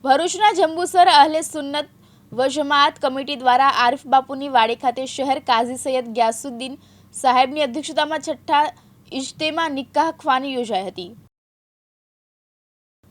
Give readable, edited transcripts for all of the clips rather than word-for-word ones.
ભરૂચના જંબુસર અહલે સુન્નત વ જમાત કમિટી દ્વારા આરિફ બાપુની વાડી ખાતે શહેર કાઝી સૈયદ ગ્યાસુદ્દીન સાહેબની અધ્યક્ષતામાં છઠ્ઠા ઇજ્તેમા નિકાહ ખ્વાની યોજાઈ હતી।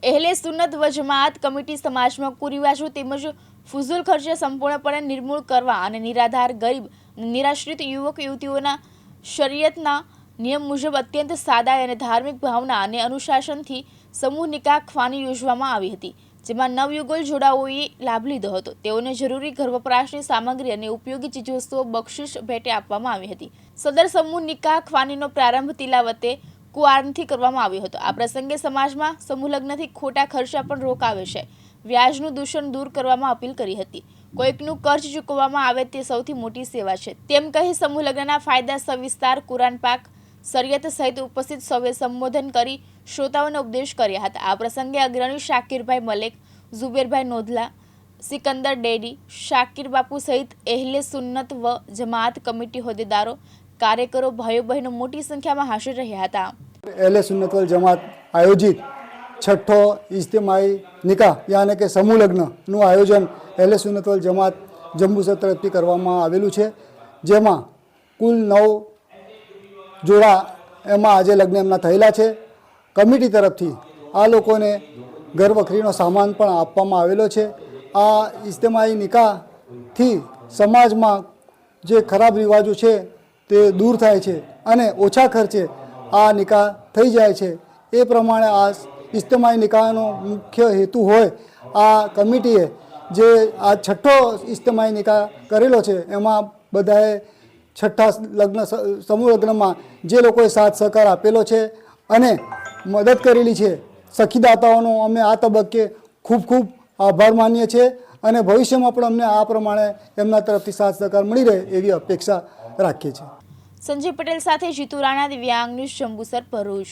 અહલે સુન્નત વ જમાત કમિટી સમાજમાં કુરિવાજો તેમજ ફુઝુલ ખર્ચે સંપૂર્ણપણે નિર્મૂળ કરવા અને નિરાધાર ગરીબ અને નિરાશ્રિત યુવક યુવતીઓના શરીયતના નિયમ મુજબ અત્યંત સાદા અને ધાર્મિક ભાવના અને અનુશાસનથી સમૂહ નિકાહ ખ્વાની યોજવામાં આવી હતી, જેમાં નવયુગલ જોડાઓએ લાભ લીધો હતો। તેઓને જરૂરી ઘર વપરાશની સામગ્રી અને ઉપયોગી ચીજવસ્તુઓ બક્ષિસ ભેટે આપવામાં આવી હતી। સદર સમૂહ નિકાહ ખ્વાનીનો પ્રારંભ તિલાવતે કુરાનથી કરવામાં આવ્યો હતો। આ પ્રસંગે સમાજમાં સમૂહ લગ્નથી ખોટા ખર્ચા પણ રોકાવે છે, વ્યાજનું દૂષણ દૂર કરવામાં અપીલ કરી હતી। કોઈકનું કર્જ ચૂકવવામાં આવે તે સૌથી મોટી સેવા છે તેમ કહી સમૂહ લગ્નના ફાયદા સવિસ્તાર કુરાન પાક શરિયત સહિત ઉપસ્થિત સૌએ સંબોધન કરી શ્રોતાઓને ઉપદેશ કર્યા હતા। આ પ્રસંગે અગ્રણી શાકિરભાઈ મલેક, ઝુબેરભાઈ નોધલા, સિકંદર ડેડી, શાકિર બાપુ સહિત અહલે સુન્નત વ જમાત કમિટી હોદ્દેદારો, કાર્યકરો, ભાઈઓ બહેનો મોટી સંખ્યામાં હાજર રહ્યા હતા। अहले सुन्नत वल जमात आयोजित छठो इज्तिमाई निकाह यानी कि समूह लग्नનું આયોજન અહલે સુન્નત વલ જમાત જંબુસર તરફથી કરવામાં આવેલું છે, જેમાં કુલ 9 જોડા એમાં આજે લગ્ન એમના થયેલા છે। કમિટી તરફથી આ લોકોને ઘર વખરીનો સામાન પણ આપવામાં આવેલો છે। આ ઇજ્તિમાઈ નિકાહથી સમાજમાં જે ખરાબ રિવાજો છે તે દૂર થાય છે અને ઓછા ખર્ચે આ નિકાહ થઈ જાય છે। એ પ્રમાણે આ ઇજ્તિમાઈ નિકાહનો મુખ્ય હેતુ હોય આ કમિટીએ જે આ છઠ્ઠો ઇજ્તિમાઈ નિકાહ કરેલો છે એમાં બધાએ છઠ્ઠા લગ્ન સમૂહ લગ્નમાં જે લોકોએ સાથ સહકાર આપેલો છે અને મદદ કરેલી છે, સખીદાતાઓનો અમે આ તબક્કે ખૂબ ખૂબ આભાર માનીએ છીએ અને ભવિષ્યમાં પણ અમને આ પ્રમાણે એમના તરફથી સાથ સહકાર મળી રહે એવી અપેક્ષા રાખીએ છીએ। સંજય પટેલ સાથે જીતુ રાણા, દિવ્યાંગ ન્યૂઝ, જંબુસર, ભરૂચ।